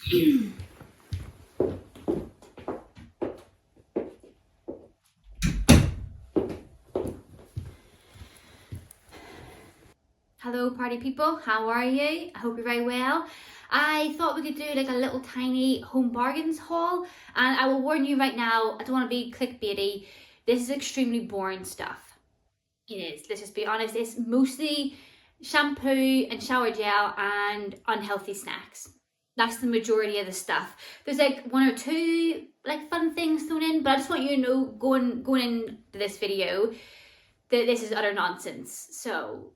Hello party people, how are you? I hope you're very well. I thought we could do like a little tiny home bargains haul, and I will warn you right now, I don't want to be clickbaity. This is extremely boring stuff. It is, let's just be honest, it's mostly shampoo and shower gel and unhealthy snacks. That's the majority of the stuff. There's like one or two like fun things thrown in, but I just want you to know going into this video that this is utter nonsense. So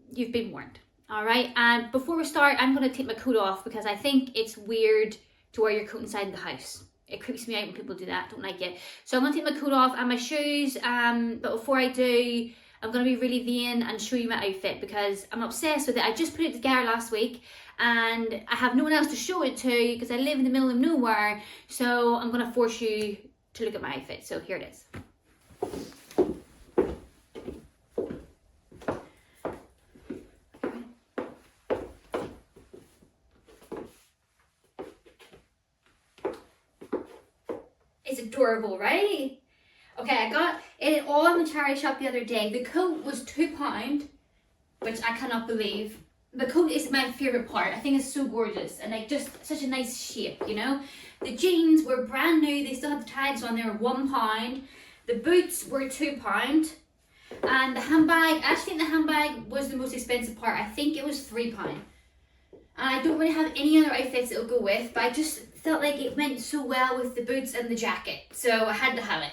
you've been warned. All right, and before we start, I'm going to take my coat off because I think it's weird to wear your coat inside the house. It creeps me out when people do that. I don't like it. So I'm going to take my coat off and my shoes, but before I do, I'm going to be really vain and show you my outfit because I'm obsessed with it. I just put it together last week and I have no one else to show it to because I live in the middle of nowhere. So I'm going to force you to look at my outfit. So here it is. It's adorable, right? Okay, I got it all in the charity shop the other day. The coat was £2, which I cannot believe. The coat is my favourite part. I think it's so gorgeous and like just such a nice shape, you know? The jeans were brand new. They still had the tags on. They were £1. The boots were £2. And the handbag, I actually think the handbag was the most expensive part. I think it was £3. And I don't really have any other outfits it'll go with, but I just felt like it went so well with the boots and the jacket, so I had to have it.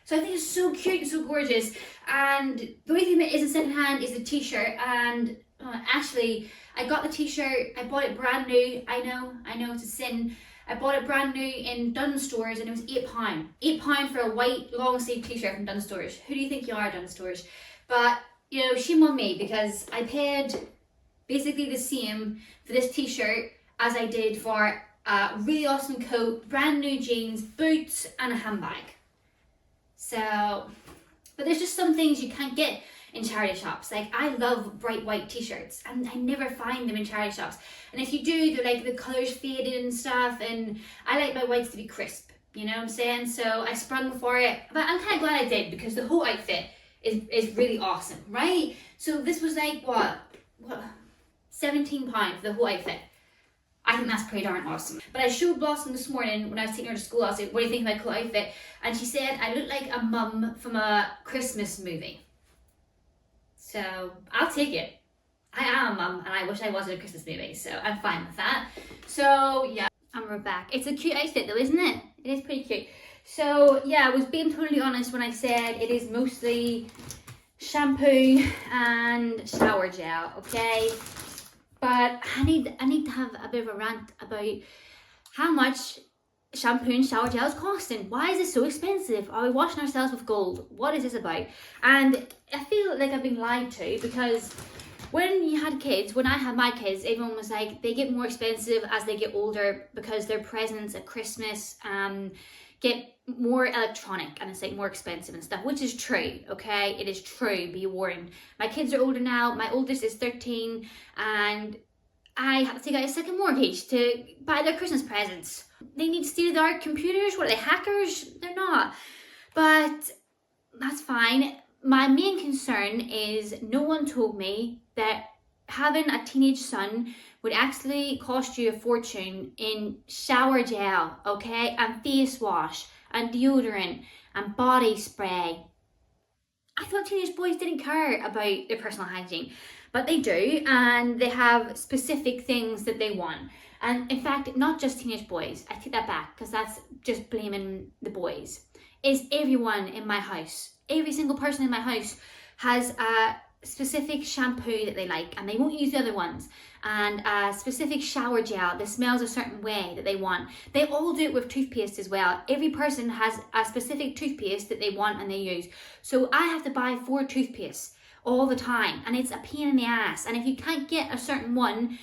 So I think it's so cute and so gorgeous, and the only thing that isn't secondhand is the t-shirt, and actually I got the t-shirt, I bought it brand new. I know it's a sin. I bought it brand new in Dunnes Stores and it was £8. £8 for a white long sleeve t-shirt from Dunnes Stores. Who do you think you are, Dunnes Stores? But you know, shame on me because I paid basically the same for this t-shirt as I did for a really awesome coat, brand new jeans, boots and a handbag. So, but there's just some things you can't get in charity shops. Like I love bright white t-shirts and I never find them in charity shops. And if you do, they're like the colours faded and stuff, and I like my whites to be crisp, you know what I'm saying? So I sprung for it, but I'm kind of glad I did because the whole outfit is really awesome, right? So this was like what £17 for the whole outfit. I think that's pretty darn awesome. But I showed Blossom this morning when I was taking her to school. I was like, what do you think of my cool outfit? And she said I look like a mum from a Christmas movie. So I'll take it. I am a mum and I wish I was in a Christmas movie, so I'm fine with that. So yeah, and we're back. It's a cute outfit though, isn't it? It is pretty cute. So yeah, I was being totally honest when I said it is mostly shampoo and shower gel, okay? But I need to have a bit of a rant about how much shampoo and shower gel is costing. Why is it so expensive? Are we washing ourselves with gold? What is this about? And I feel like I've been lied to because when you had kids, when I had my kids, everyone was like, they get more expensive as they get older because their presents at Christmas get more electronic and it's like more expensive and stuff, which is true, okay? It is true, be warned. My kids are older now. My oldest is 13 and I have to take out a second mortgage to buy their Christmas presents. They need state-of-the-art computers. What are they, hackers? They're not. But that's fine. My main concern is no one told me that having a teenage son would actually cost you a fortune in shower gel, okay, and face wash and deodorant and body spray. I thought teenage boys didn't care about their personal hygiene, but they do, and they have specific things that they want. And in fact, not just teenage boys. I take that back because that's just blaming the boys. It's everyone in my house. Every single person in my house has a specific shampoo that they like and they won't use the other ones, and a specific shower gel that smells a certain way that they want. They all do it with toothpaste as well. Every person has a specific toothpaste that they want and they use. So I have to buy 4 toothpastes all the time and it's a pain in the ass. And if you can't get a certain one,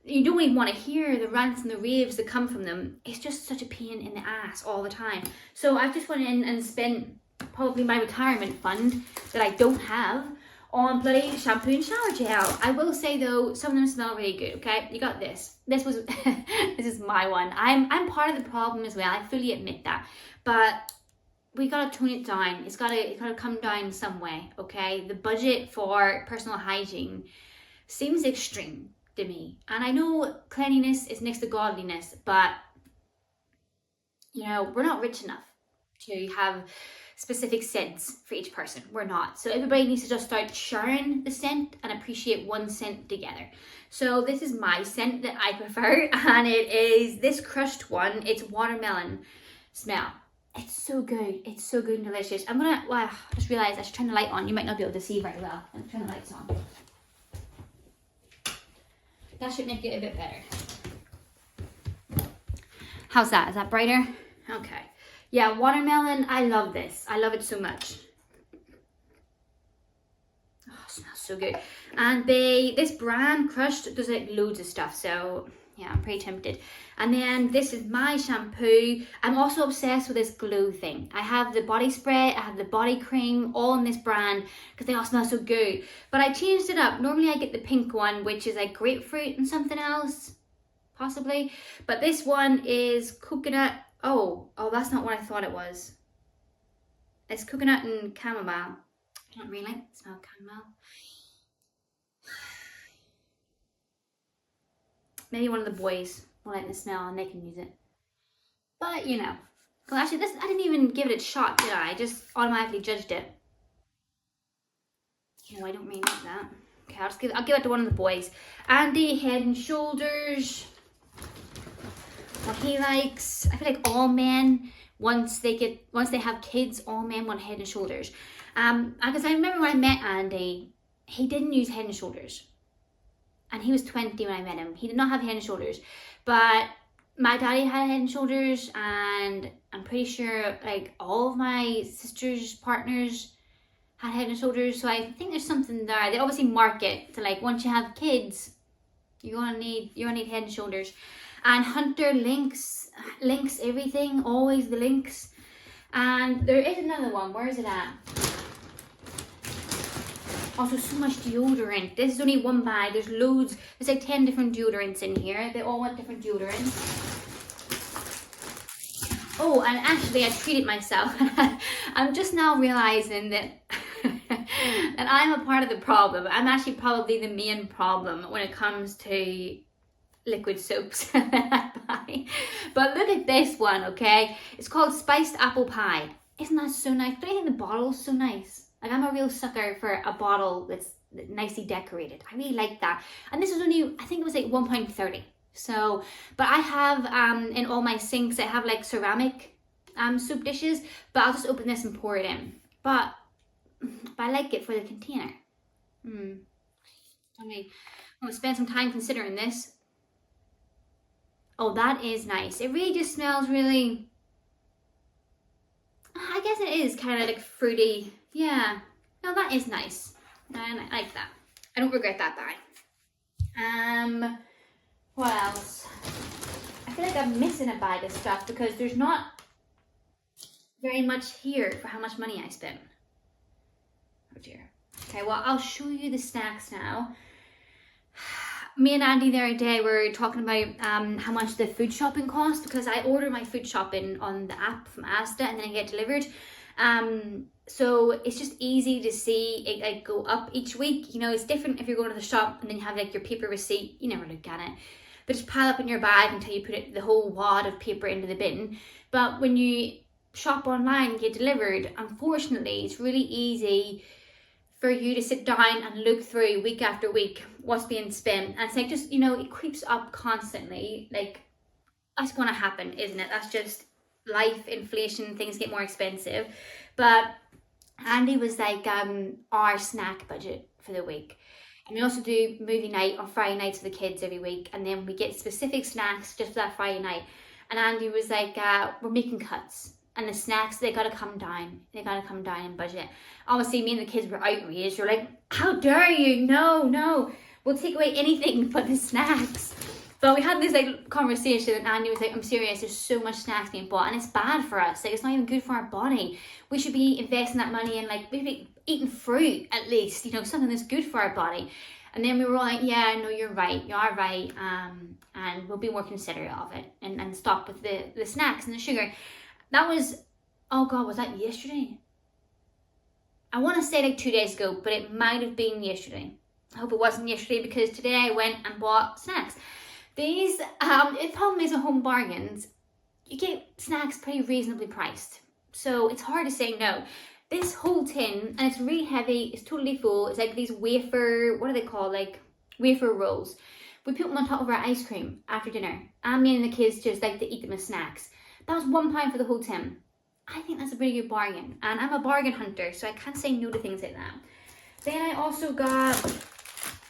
you don't even want to hear the rants and the raves that come from them. It's just such a pain in the ass all the time. So I've just went in and spent probably my retirement fund that I don't have on bloody shampoo and shower gel. I will say though, some of them smell really good, okay? You got this. This was, this is my one. I'm part of the problem as well, I fully admit that. But we gotta tone it down. It's gotta come down some way, okay? The budget for personal hygiene seems extreme to me. And I know cleanliness is next to godliness, but you know, we're not rich enough to have specific scents for each person. We're not. So everybody needs to just start sharing the scent and appreciate one scent together. So this is my scent that I prefer, and it is this crushed one. It's watermelon smell. It's so good. It's so good and delicious. I'm gonna, well, I just realized I should turn the light on. You might not be able to see very well. I'm gonna turn the lights on. That should make it a bit better. How's that? Is that brighter? Okay. Yeah, watermelon, I love this. I love it so much. Oh, it smells so good. And this brand, Crushed, does like loads of stuff. So yeah, I'm pretty tempted. And then this is my shampoo. I'm also obsessed with this glow thing. I have the body spray, I have the body cream, all in this brand because they all smell so good. But I changed it up. Normally I get the pink one, which is like grapefruit and something else, possibly. But this one is coconut. Oh, that's not what I thought it was. It's coconut and chamomile. I don't really like the smell of chamomile. Maybe one of the boys will like the smell and they can use it. But you know, well actually this, I didn't even give it a shot, did I? I just automatically judged it. Oh, I don't really like that. Okay, I'll give it to one of the boys. Andy, Head and Shoulders. What he likes. I feel like all men, once they have kids, all men want Head and Shoulders. Because I remember when I met Andy, he didn't use Head and Shoulders. And he was 20 when I met him. He did not have Head and Shoulders. But my daddy had Head and Shoulders, and I'm pretty sure like all of my sister's partners had Head and Shoulders. So I think there's something there. They obviously market to like once you have kids, you're gonna need Head and Shoulders. And Hunter links everything, always the links. And there is another one. Where is it at? Also, so much deodorant. This is only one bag. There's loads. There's like 10 different deodorants in here. They all want different deodorants. Oh, and actually, I treated myself. I'm just now realizing that that I'm a part of the problem. I'm actually probably the main problem when it comes to liquid soaps that I buy. But look at this one, okay? It's called Spiced Apple Pie. Isn't that so nice? Don't you think the bottle's so nice? Like, I'm a real sucker for a bottle that's nicely decorated. I really like that. And this was only, I think it was like £1.30. So, but I have in all my sinks, I have like ceramic soap dishes, but I'll just open this and pour it in. But I like it for the container. I'm gonna spend some time considering this. Oh, that is nice. It really just smells really, I guess it is kind of like fruity. Yeah, no, that is nice. And I like that. I don't regret that buy. What else? I feel like I'm missing a bag of stuff because there's not very much here for how much money I spent. Oh dear. Okay, well, I'll show you the snacks now. Me and Andy the other day were talking about how much the food shopping costs, because I order my food shopping on the app from Asda and then I get delivered. So it's just easy to see it like go up each week. You know, it's different if you're going to the shop and then you have like your paper receipt. You never look at it, but just pile up in your bag until you put the whole wad of paper into the bin. But when you shop online and get delivered, unfortunately, it's really easy for you to sit down and look through week after week what's being spent, and it's like, just, you know, it creeps up constantly. Like, that's going to happen, isn't it? That's just life, inflation, things get more expensive. But Andy was like our snack budget for the week. And we also do movie night on Friday nights for the kids every week, and then we get specific snacks just for that Friday night. And Andy was like, we're making cuts, and the snacks, they gotta come down. They gotta come down in budget. Obviously, me and the kids were outraged. We're like, how dare you? No, we'll take away anything but the snacks. But we had this like conversation, and Andy was like, I'm serious, there's so much snacks being bought, and it's bad for us. Like, it's not even good for our body. We should be investing that money in like maybe eating fruit at least, you know, something that's good for our body. And then we were all like, yeah, no, you're right, you are right, and we'll be more considerate of it and stop with the snacks and the sugar. That was, oh God, was that yesterday? I want to say like 2 days ago, but it might have been yesterday. I hope it wasn't yesterday, because today I went and bought snacks. These, the problem is at Home Bargains, you get snacks pretty reasonably priced. So it's hard to say no. This whole tin, and it's really heavy, it's totally full. It's like these wafer, what are they called? Like wafer rolls. We put them on top of our ice cream after dinner. And me and the kids just like to eat them as snacks. That was £1 for the whole tin. I think that's a pretty good bargain. And I'm a bargain hunter, so I can't say no to things like that. Then I also got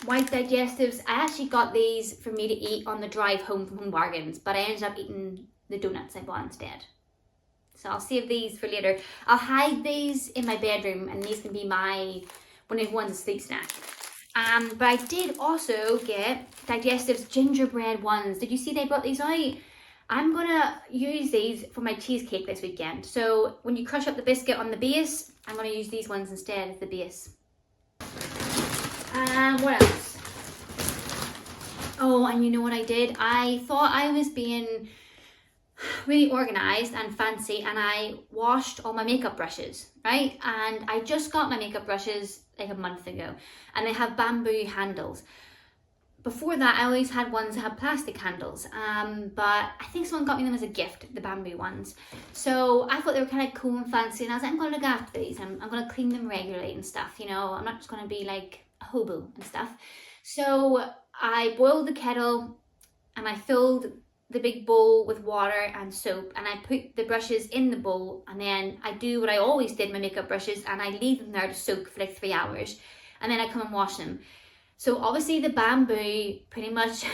white digestives. I actually got these for me to eat on the drive home from Home Bargains, but I ended up eating the donuts I bought instead. So I'll save these for later. I'll hide these in my bedroom, and these can be my, when everyone's asleep, snack. But I did also get digestives gingerbread ones. Did you see they brought these out? I'm gonna use these for my cheesecake this weekend. So when you crush up the biscuit on the base, I'm gonna use these ones instead as the base. What else? Oh, and you know what I did? I thought I was being really organized and fancy, and I washed all my makeup brushes, right? And I just got my makeup brushes like a month ago, and they have bamboo handles. Before that, I always had ones that had plastic handles, but I think someone got me them as a gift, the bamboo ones. So I thought they were kind of cool and fancy, and I was like, I'm going to look after these. I'm going to clean them regularly and stuff, you know. I'm not just going to be like a hobo and stuff. So I boiled the kettle, and I filled the big bowl with water and soap, and I put the brushes in the bowl, and then I do what I always did my makeup brushes, and I leave them there to soak for like 3 hours, and then I come and wash them. So obviously the bamboo pretty much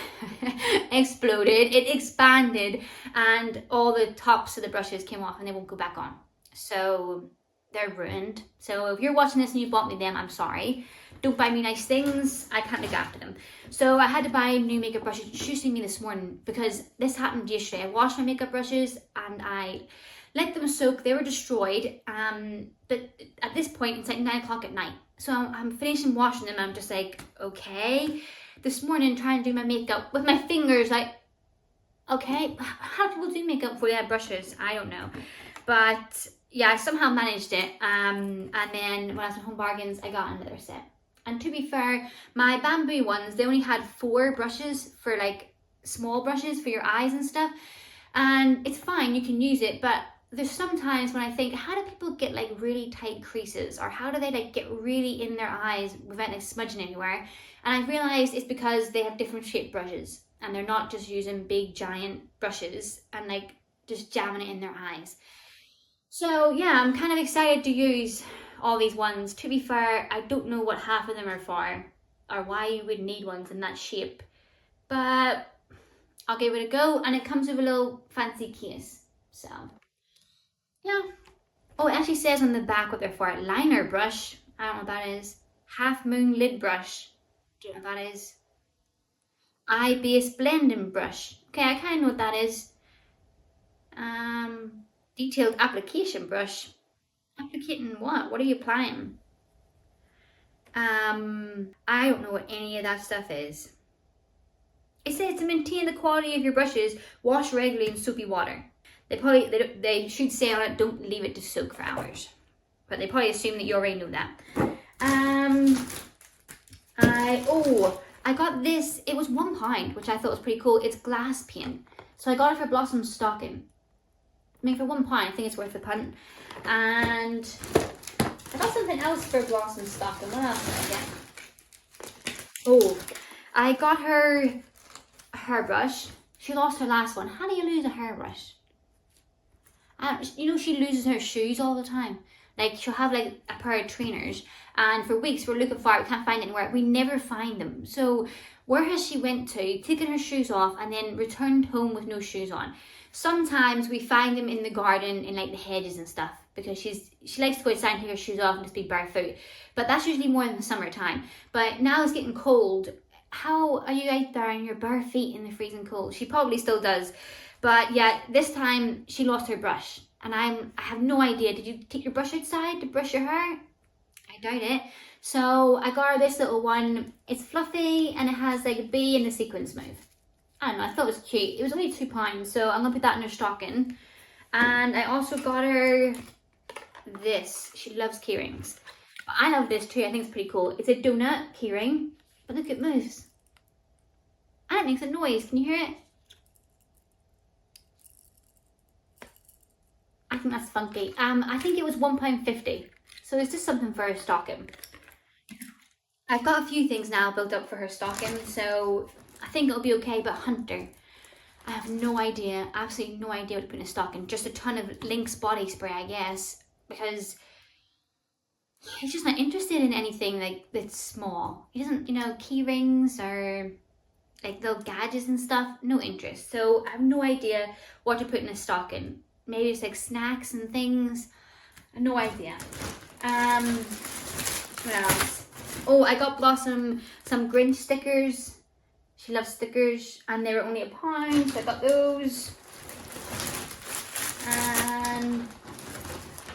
exploded, it expanded, and all the tops of the brushes came off and they won't go back on. So they're ruined. So if you're watching this and you bought me them, I'm sorry. Don't buy me nice things, I can't look after them. So I had to buy new makeup brushes. She seen me this morning because this happened yesterday. I washed my makeup brushes and I let them soak. They were destroyed, but at this point it's like 9 o'clock at night. So I'm finishing washing them. I'm just like, okay. This morning trying to do my makeup with my fingers, like, okay, how do people do makeup before they have brushes? I don't know. But yeah, I somehow managed it. And then when I was at Home Bargains, I got another set. And to be fair, my bamboo ones, they only had 4 brushes for like small brushes for your eyes and stuff. And it's fine, you can use it, but there's sometimes when I think, how do people get like really tight creases, or how do they like get really in their eyes without like smudging anywhere? And I realized it's because they have different shaped brushes, and they're not just using big giant brushes and like just jamming it in their eyes. So yeah, I'm kind of excited to use all these ones. To be fair, I don't know what half of them are for, or why you would need ones in that shape, but I'll give it a go. And it comes with a little fancy case, so yeah. Oh, it actually says on the back what they're for. Liner brush. I don't know what that is. Half moon lid brush. Do you know what that is? Eye base blending brush. Okay, I kind of know what that is. Detailed application brush. Applicating what? What are you applying? I don't know what any of that stuff is. It says to maintain the quality of your brushes, wash regularly in soapy water. They should say on it, don't leave it to soak for hours. But they probably assume that you already know that. I got this. It was £1, which I thought was pretty cool. It's glass paint. So I got it for Blossom's stocking. I mean, for £1, I think it's worth the punt. And I got something else for Blossom's stocking. What else did I get? Oh, I got her hairbrush. She lost her last one. How do you lose a hairbrush? You know, she loses her shoes all the time. Like, she'll have like a pair of trainers, and for weeks we're looking for it, we can't find it anywhere. We never find them. So where has she went to, taken her shoes off, and then returned home with no shoes on? Sometimes we find them in the garden, in like the hedges and stuff, because she likes to go outside and take her shoes off and just be barefoot. But that's usually more in the summertime. But now it's getting cold. How are you out there in your bare feet in the freezing cold? She probably still does. But yeah, this time she lost her brush, and I have no idea. Did you take your brush outside to brush your hair? I doubt it. So I got her this little one. It's fluffy and it has like a bee and a sequins move. I don't know, I thought it was cute. It was only £2, so I'm gonna put that in her stocking. And I also got her this. She loves keyrings. But I love this too, I think it's pretty cool. It's a donut keyring, but look, it moves. And it makes a noise, can you hear it? I think that's funky. I think it was £1.50. So it's just something for her stocking. I've got a few things now built up for her stocking, so I think it'll be okay, but Hunter, I have no idea, absolutely no idea what to put in a stocking. Just a ton of Lynx body spray, I guess, because he's just not interested in anything like that's small. He doesn't, you know, key rings or like little gadgets and stuff, no interest. So I have no idea what to put in a stocking. Maybe it's like snacks and things. I have no idea. What else? Oh, I got Blossom some Grinch stickers. She loves stickers, and they were only £1, so I got those. And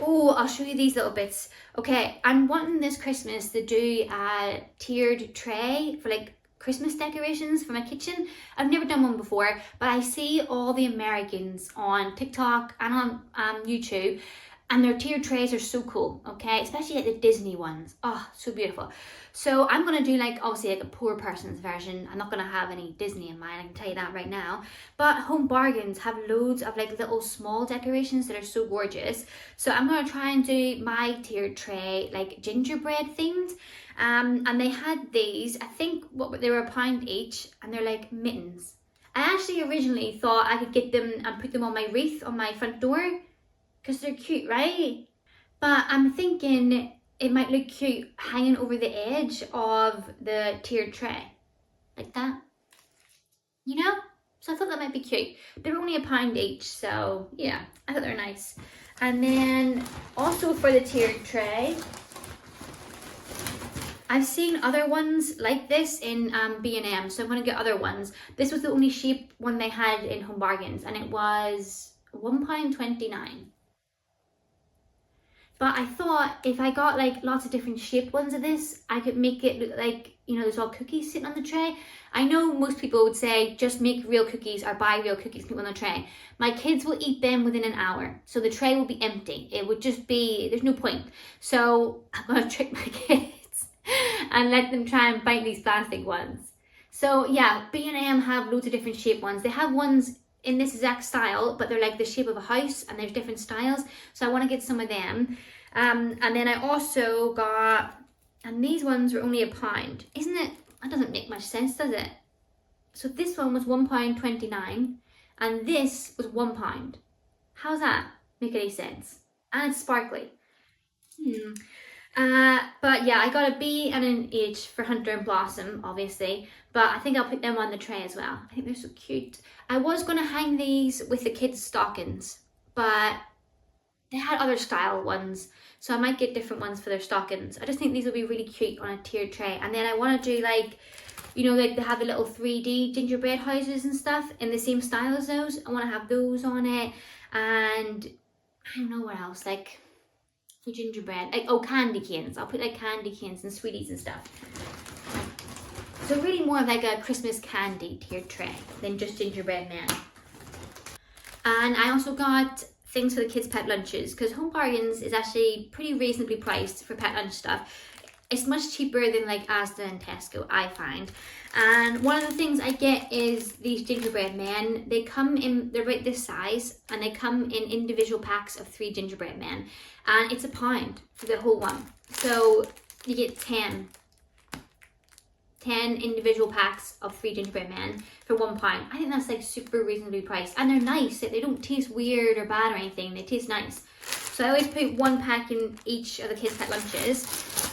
oh, I'll show you these little bits. Okay, I'm wanting this Christmas to do a tiered tray for like Christmas decorations for my kitchen. I've never done one before, but I see all the Americans on TikTok and on YouTube, and their tiered trays are so cool, okay? Especially like the Disney ones. Oh, so beautiful. So I'm gonna do like, obviously like a poor person's version. I'm not gonna have any Disney in mind, I can tell you that right now. But Home Bargains have loads of like little small decorations that are so gorgeous. So I'm gonna try and do my tiered tray like gingerbread themed. And they had these, I think they were £1 each, and they're like mittens. I actually originally thought I could get them and put them on my wreath on my front door, because they're cute, right? But I'm thinking it might look cute hanging over the edge of the tiered tray, like that, you know? So I thought that might be cute. They're only £1 each, so yeah, I thought they were nice. And then also for the tiered tray, I've seen other ones like this in B&M, so I'm gonna get other ones. This was the only shape one they had in Home Bargains, and it was £1.29. But I thought if I got like lots of different shaped ones of this, I could make it look like, you know, there's all cookies sitting on the tray. I know most people would say just make real cookies or buy real cookies and put them on the tray. My kids will eat them within an hour, so the tray will be empty. It would just be, there's no point. So I'm gonna trick my kids and let them try and bite these plastic ones. So yeah, B&M have loads of different shaped ones. They have ones in this exact style, but they're like the shape of a house, and there's different styles, so I want to get some of them. And then I also got, and these ones were only £1. Isn't it, that doesn't make much sense, does it? So this one was £1.29 and this was £1. How's that make any sense? And it's sparkly. But yeah, I got a B and an H for Hunter and Blossom, obviously, but I think I'll put them on the tray as well. I think they're so cute. I was going to hang these with the kids' stockings, but they had other style ones, so I might get different ones for their stockings. I just think these will be really cute on a tiered tray. And then I want to do like, you know, like they have the little 3D gingerbread houses and stuff in the same style as those. I want to have those on it, and I don't know what else, like for gingerbread, like, oh, candy canes. I'll put like candy canes and sweeties and stuff. So really more of like a Christmas candy tiered tray than just gingerbread man. And I also got things for the kids' pet lunches, because Home Bargains is actually pretty reasonably priced for pet lunch stuff. It's much cheaper than like Asda and Tesco, I find. And one of the things I get is these gingerbread men. They come in, they're about this size, and they come in individual packs of 3 gingerbread men. And it's £1 for the whole one. So you get 10 individual packs of 3 gingerbread men for £1. I think that's like super reasonably priced, and they're nice. They don't taste weird or bad or anything. They taste nice. So I always put 1 pack in each of the kids' pet lunches.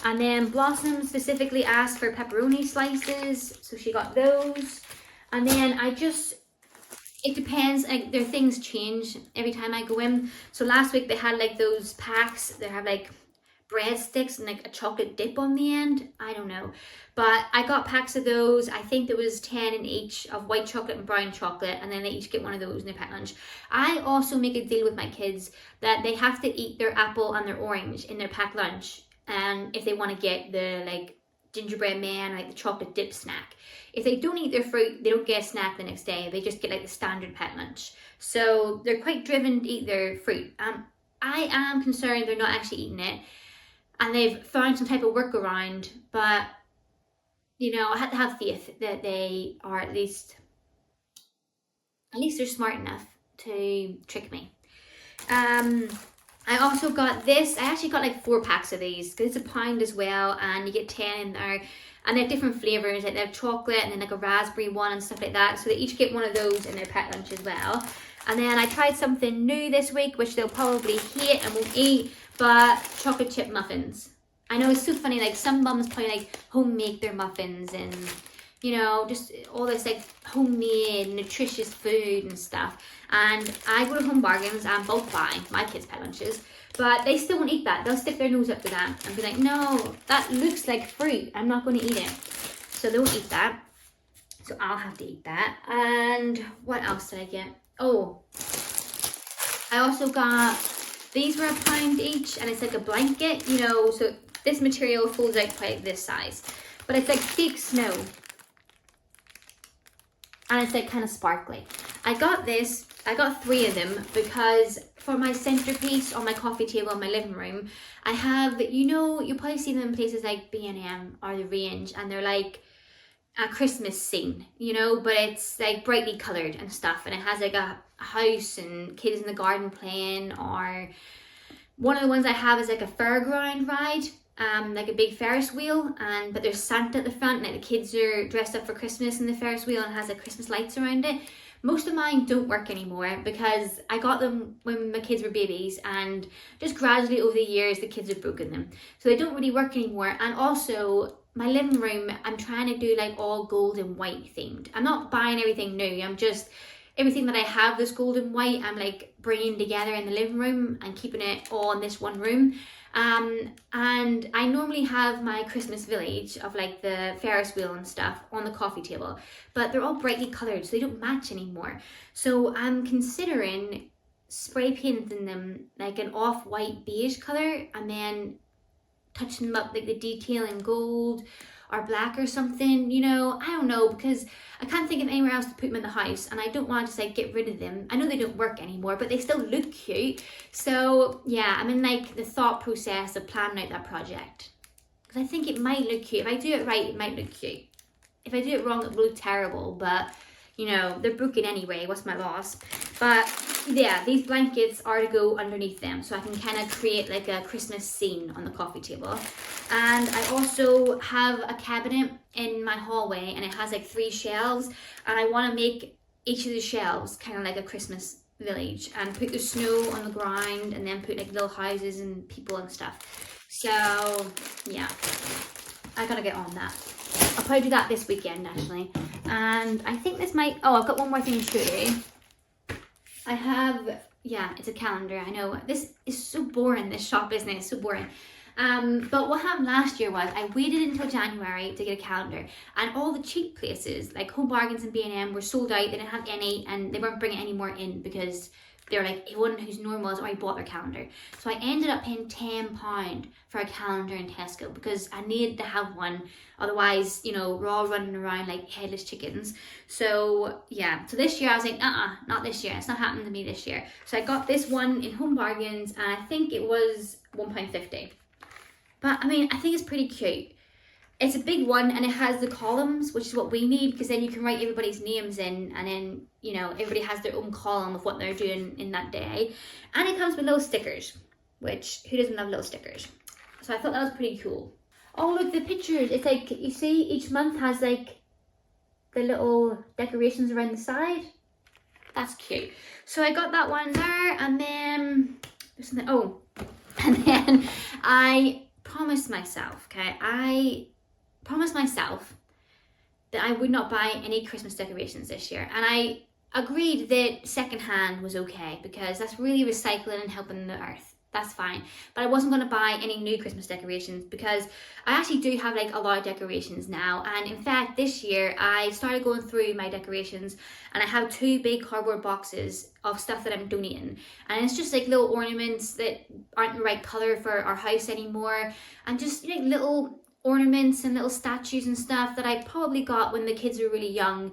And then Blossom specifically asked for pepperoni slices, so she got those. And then it depends, like their things change every time I go in. So last week they had like those packs that have like breadsticks and like a chocolate dip on the end. I don't know, but I got packs of those. I think there was 10 in each of white chocolate and brown chocolate, and then they each get one of those in their packed lunch. I also make a deal with my kids that they have to eat their apple and their orange in their packed lunch And if they want to get the like gingerbread man, like the chocolate dip snack. If they don't eat their fruit, they don't get a snack the next day. They just get like the standard pet lunch. So they're quite driven to eat their fruit. I am concerned they're not actually eating it, and they've found some type of workaround. But you know, I had to have faith that they are at least they're smart enough to trick me. I also got this. I actually got like 4 packs of these because it's £1 as well, and you get 10 in there. And they have different flavours, like they have chocolate and then like a raspberry one and stuff like that. So they each get one of those in their pet lunch as well. And then I tried something new this week, which they'll probably hate and won't eat, but chocolate chip muffins. I know, it's so funny, like some mums probably like homemade their muffins and, you know, just all this like homemade nutritious food and stuff. And I go to Home Bargains and bulk buy my kids' pet lunches, but they still won't eat that. They'll stick their nose up to that and be like, no, that looks like fruit. I'm not going to eat it. So they won't eat that. So I'll have to eat that. And what else did I get? Oh, I also got, these were £1 each, and it's like a blanket, you know, so this material folds out quite this size. But it's like fake snow. And it's like kind of sparkly. I got 3 of them because for my centerpiece on my coffee table in my living room, I have, you know, you'll probably see them in places like B&M or the Range, and they're like a Christmas scene, you know, but it's like brightly coloured and stuff, and it has like a house and kids in the garden playing, or one of the ones I have is like a fairground ride, like a big Ferris wheel, but there's Santa at the front, and like the kids are dressed up for Christmas in the Ferris wheel and has like Christmas lights around it. Most of mine don't work anymore because I got them when my kids were babies, and just gradually over the years the kids have broken them. So they don't really work anymore. And also my living room, I'm trying to do like all gold and white themed. I'm not buying everything new. I'm just, everything that I have that's gold and white, I'm like bringing together in the living room and keeping it all in this one room. And I normally have my Christmas village of like the Ferris wheel and stuff on the coffee table, but they're all brightly coloured, so they don't match anymore. So I'm considering spray painting them like an off-white beige colour, and then touching them up like the detail in gold or black or something, you know. I don't know, because I can't think of anywhere else to put them in the house, and I don't want to just like get rid of them. I know they don't work anymore, but they still look cute. So yeah, I'm in like the thought process of planning out that project, because I think it might look cute. If I do it right, it might look cute. If I do it wrong, it will look terrible, but you know, they're broken anyway, what's my loss? But yeah, these blankets are to go underneath them, so I can kind of create like a Christmas scene on the coffee table. And I also have a cabinet in my hallway, and it has like 3 shelves, and I want to make each of the shelves kind of like a Christmas village, and put the snow on the ground, and then put like little houses and people and stuff. So yeah, I gotta get on that. I'll probably do that this weekend actually. And I think this might, oh, I've got one more thing to show you. I have, yeah, it's a calendar. I know this is so boring, this shop, isn't it? It's so boring. But what happened last year was I waited until January to get a calendar, and all the cheap places like Home Bargains and B&M were sold out. They didn't have any, and they weren't bringing any more in because they were like, everyone who's normal has already bought their calendar. So I ended up paying £10 for a calendar in Tesco because I needed to have one. Otherwise, you know, we're all running around like headless chickens. So yeah, so this year I was like, not this year. It's not happening to me this year. So I got this one in Home Bargains, and I think it was £1.50. But I mean, I think it's pretty cute. It's a big one, and it has the columns, which is what we need, because then you can write everybody's names in, and then, you know, everybody has their own column of what they're doing in that day. And it comes with little stickers, which, who doesn't love little stickers? So I thought that was pretty cool. Oh, look, the pictures. It's like, you see, each month has like the little decorations around the side. That's cute. So I got that one there, and then there's something, oh, and then I promised myself, okay, I promised myself that I would not buy any Christmas decorations this year, and I agreed that secondhand was okay because that's really recycling and helping the earth. That's fine. But I wasn't going to buy any new Christmas decorations because I actually do have like a lot of decorations now. And in fact, this year I started going through my decorations and I have 2 big cardboard boxes of stuff that I'm donating. And it's just like little ornaments that aren't the right colour for our house anymore. And just like little ornaments and little statues and stuff that I probably got when the kids were really young.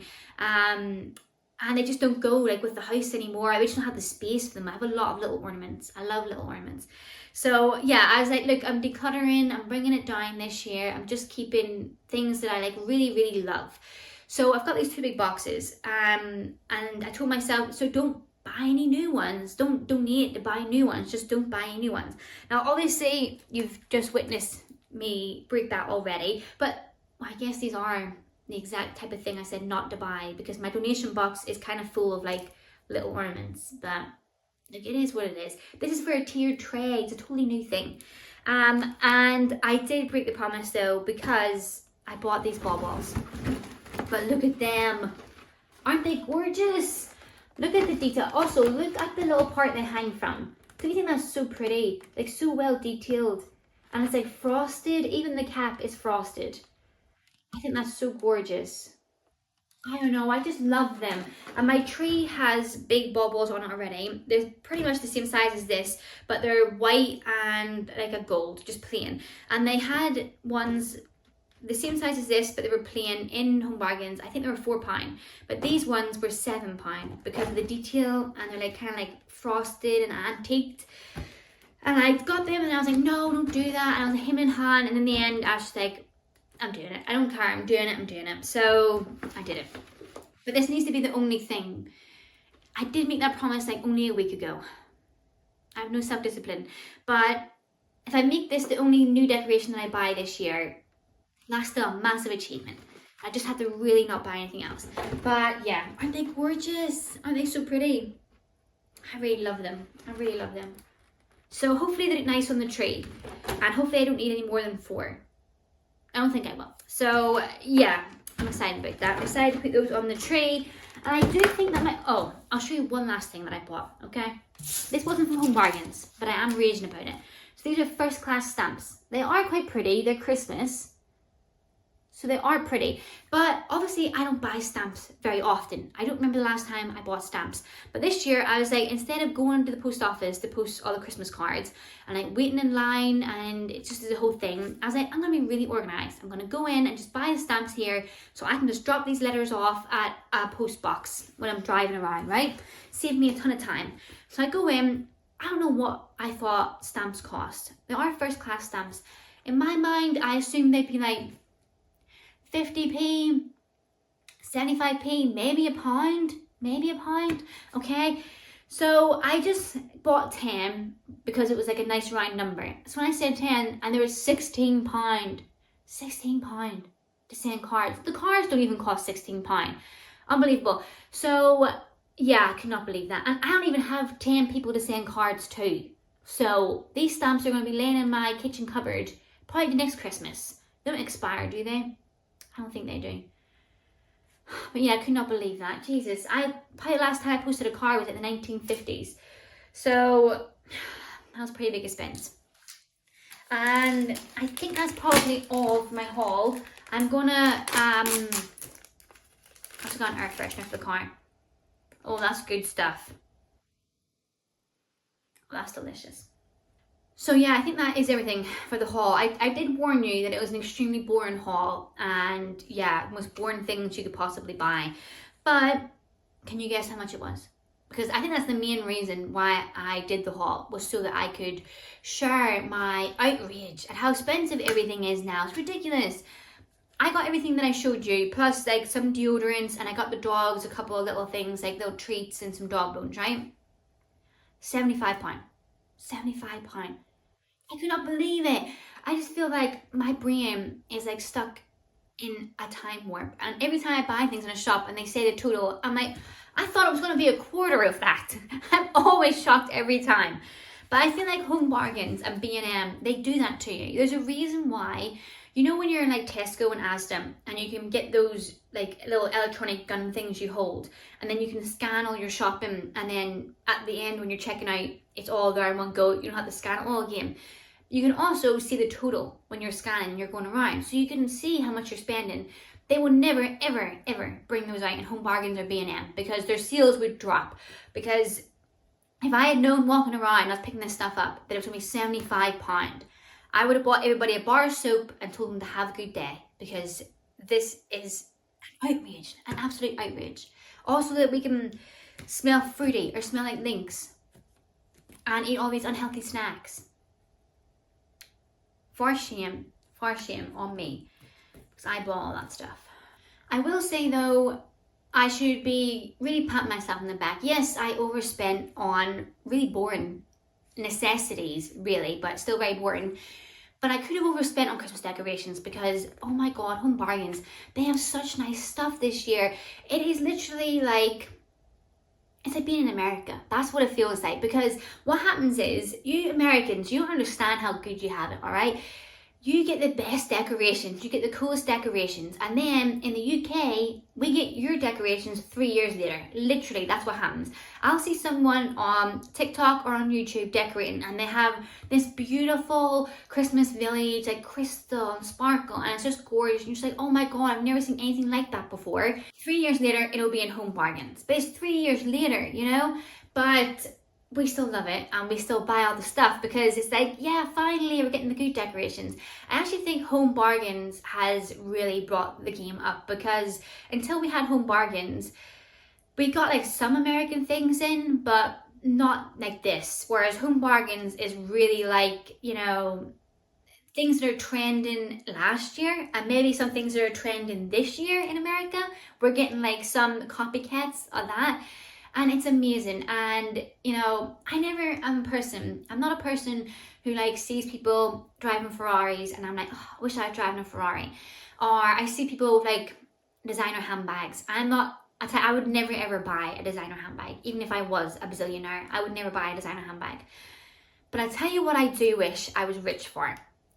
And they just don't go like with the house anymore. I just don't have the space for them. I have a lot of little ornaments. I love little ornaments. So yeah, I was like, look, I'm decluttering. I'm bringing it down this year. I'm just keeping things that I like really, really love. So I've got these 2 big boxes. And I told myself, so don't buy any new ones. Don't donate to buy new ones. Just don't buy any new ones. Now, obviously, you've just witnessed me break that already. But I guess these are the exact type of thing I said not to buy, because my donation box is kind of full of like little ornaments, but like, it is what it is. This is for a tiered tray. It's a totally new thing. And I did break the promise though, because I bought these baubles. But look at them. Aren't they gorgeous? Look at the detail. Also, look at the little part they hang from. Don't you think that's so pretty? Like, so well detailed. And it's like frosted. Even the cap is frosted. I think that's so gorgeous. I don't know, I just love them. And my tree has big baubles on it already. They're pretty much the same size as this, but they're white and like a gold, just plain. And they had ones the same size as this, but they were plain in Home Bargains. I think they were £4, but these ones were £7 because of the detail, and they're like kind of like frosted and antiqued. And I got them and I was like, no, don't do that. And I was like, him in hand, and in the end I was just like, I'm doing it. I don't care. I'm doing it. So I did it. But this needs to be the only thing. I did make that promise like only a week ago. I have no self-discipline. But if I make this the only new decoration that I buy this year, that's still a massive achievement. I just have to really not buy anything else. But yeah, aren't they gorgeous? Aren't they so pretty? I really love them. So hopefully they look nice on the tree. And hopefully I don't need any more than 4. I don't think I will. So yeah, I'm excited about that. I'm excited to put those on the tree. And I do think that oh, I'll show you one last thing that I bought, okay? This wasn't from Home Bargains, but I am raging about it. So these are first class stamps. They are quite pretty. They're Christmas. So they are pretty, but obviously I don't buy stamps very often. I don't remember the last time I bought stamps. But this year I was like, instead of going to the post office to post all the Christmas cards and like waiting in line and it just is a whole thing, I was like, I'm gonna be really organized. I'm gonna go in and just buy the stamps here so I can just drop these letters off at a post box when I'm driving around, right? Save me a ton of time. So I go in, I don't know what I thought stamps cost. They are first class stamps. In my mind, I assumed they'd be like 50p, 75p, maybe a pound, okay? So I just bought 10 because it was like a nice round number. So when I said 10, and there was £16 to send cards. The cards don't even cost £16. Unbelievable. So yeah, I cannot believe that. And I don't even have 10 people to send cards to. So these stamps are going to be laying in my kitchen cupboard probably next Christmas. They don't expire, do they? I don't think they do. But yeah, I could not believe that. Jesus, probably the last time I posted a card was in the 1950s. So that was a pretty big expense. And I think that's probably all for my haul. I'm gonna I also got an air freshener for the car. Oh, that's good stuff. Oh, that's delicious. So yeah, I think that is everything for the haul. I did warn you that it was an extremely boring haul, and yeah, the most boring things you could possibly buy. But can you guess how much it was? Because I think that's the main reason why I did the haul, was so that I could share my outrage at how expensive everything is now. It's ridiculous. I got everything that I showed you, plus like some deodorants, and I got the dogs a couple of little things, like little treats and some dog bones, right? £75. £75. I could not believe it. I just feel like my brain is like stuck in a time warp. And every time I buy things in a shop and they say the total, I'm like, I thought it was going to be a quarter of that. I'm always shocked every time. But I feel like Home Bargains and B&M, they do that to you. There's a reason why You know when you're in like Tesco and Asda and you can get those like little electronic gun things you hold, and then you can scan all your shopping, and then at the end when you're checking out, it's all there in one go. You don't have to scan it all again. You can also see the total when you're scanning and you're going around, so you can see how much you're spending. They would never, ever, ever bring those out in Home Bargains or B&M because their sales would drop. Because if I had known walking around and I was picking this stuff up that it was going to be £75, I would have bought everybody a bar of soap and told them to have a good day, because this is an outrage, an absolute outrage. Also that we can smell fruity or smell like Lynx and eat all these unhealthy snacks. For shame on me, because I bought all that stuff. I will say though, I should be really patting myself on the back. Yes, I overspent on really boring necessities, really, but still very boring. But I could have overspent on Christmas decorations because, oh my God, Home Bargains, they have such nice stuff this year. It is literally like, it's like being in America. That's what it feels like, because what happens is, you Americans, you don't understand how good you have it, all right? You get the best decorations, you get the coolest decorations, and then in the UK, we get your decorations 3 years later. Literally, that's what happens. I'll see someone on TikTok or on YouTube decorating, and they have this beautiful Christmas village, like crystal and sparkle, and it's just gorgeous. And you're just like, oh my God, I've never seen anything like that before. 3 years later, it'll be in Home Bargains. But it's 3 years later, you know? But we still love it and we still buy all the stuff because it's like, yeah, finally we're getting the good decorations. I actually think Home Bargains has really brought the game up, because until we had Home Bargains, we got like some American things in, but not like this. Whereas Home Bargains is really like, you know, things that are trending last year and maybe some things that are trending this year in America. We're getting like some copycats of that. And it's amazing. And, you know, I'm not a person who like sees people driving Ferraris and I'm like, oh, I wish I was driving a Ferrari. Or I see people with like designer handbags. I would never ever buy a designer handbag. Even if I was a bazillionaire, I would never buy a designer handbag. But I tell you what I do wish I was rich for.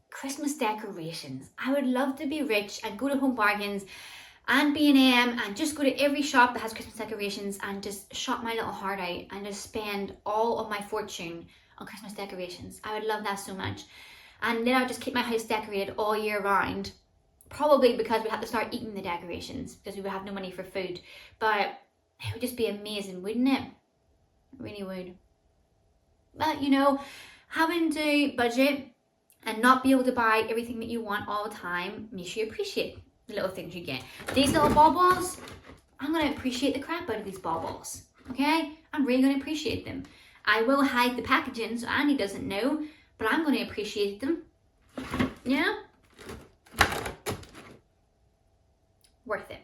Christmas decorations. I would love to be rich and go to Home Bargains and B&M and just go to every shop that has Christmas decorations and just shop my little heart out and just spend all of my fortune on Christmas decorations. I would love that so much. And then I would just keep my house decorated all year round, probably because we have to start eating the decorations because we would have no money for food. But it would just be amazing, wouldn't it? It really would. But you know, having to budget and not be able to buy everything that you want all the time makes you appreciate the little things you get. These little balls, I'm going to appreciate the crap out of these balls, okay? I'm really going to appreciate them. I will hide the packaging so Andy doesn't know, but I'm going to appreciate them. Yeah? Worth it.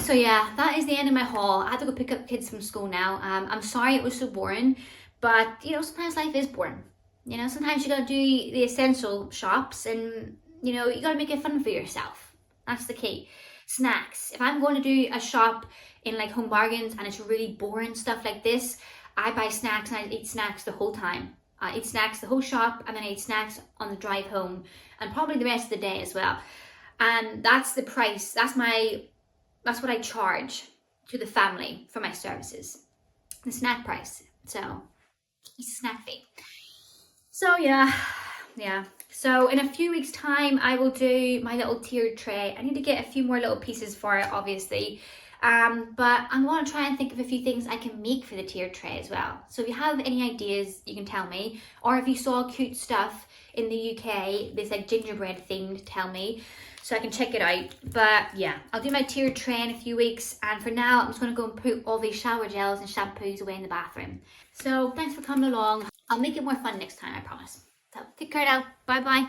So yeah, that is the end of my haul. I had to go pick up kids from school now. I'm sorry it was so boring, but you know, sometimes life is boring. You know, sometimes you got to do the essential shops and you know, you gotta make it fun for yourself. That's the key. Snacks. If I'm going to do a shop in like Home Bargains and it's really boring stuff like this, I buy snacks and I eat snacks the whole time. I eat snacks the whole shop and then I eat snacks on the drive home and probably the rest of the day as well. And that's the price. That's what I charge to the family for my services. The snack price. So it's a snack fee. So yeah. So in a few weeks time, I will do my little tiered tray. I need to get a few more little pieces for it, obviously. But I'm going to try and think of a few things I can make for the tiered tray as well. So if you have any ideas, you can tell me. Or if you saw cute stuff in the UK, this like gingerbread themed, tell me. So I can check it out. But yeah, I'll do my tiered tray in a few weeks. And for now, I'm just going to go and put all these shower gels and shampoos away in the bathroom. So thanks for coming along. I'll make it more fun next time, I promise. So take care now. Bye bye.